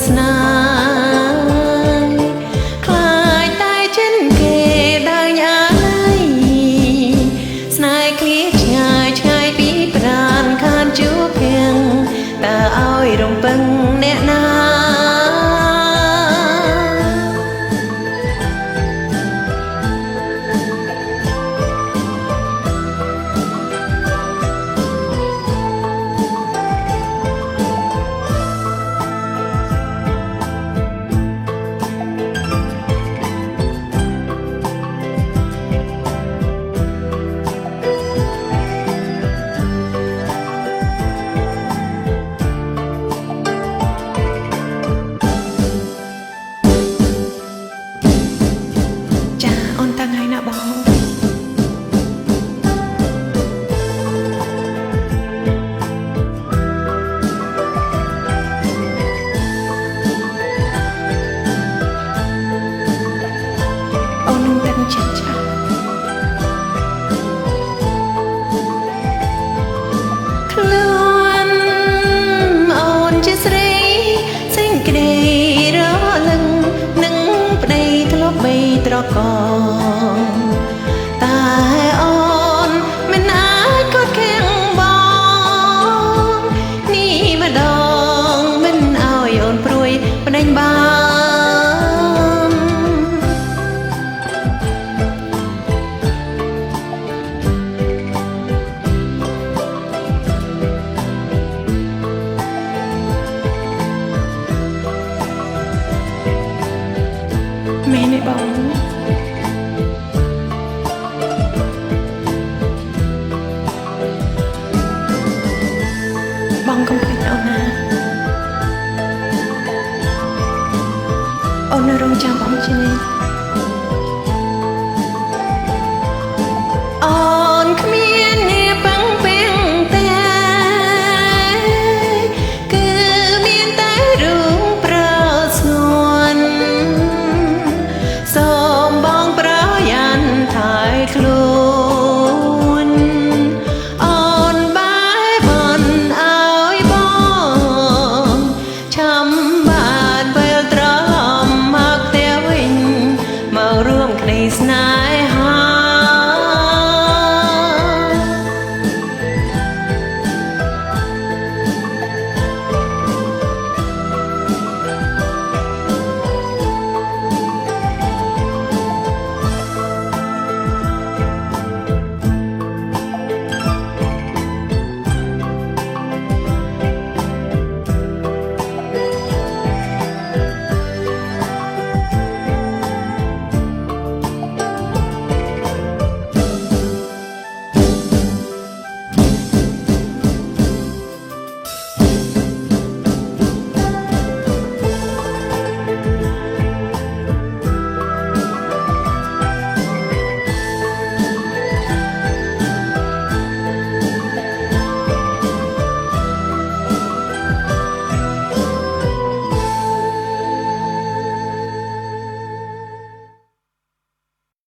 ស្នាខ្លាចតែចិនគេដើរអាឡ័យស្នេហ៍ឃ្លាឆ្ងាយឆ្ងាយពីប្រាណខានជួបភៀងតើឲ្យរំពឹងអ្នកណាខ្លួនអូនជាស្រីសេចក្តីរលឹងនឹងប្តីធ្លាប់បីត្រកតែអូនមិនអាចកត់ខាំងបងនេះម្ដងមិនឲ្យអូនព្រួយប្តេញបានមែនទេបងកុំភ្លេចអូនណាអូននៅរងចាំបងជានិច្ច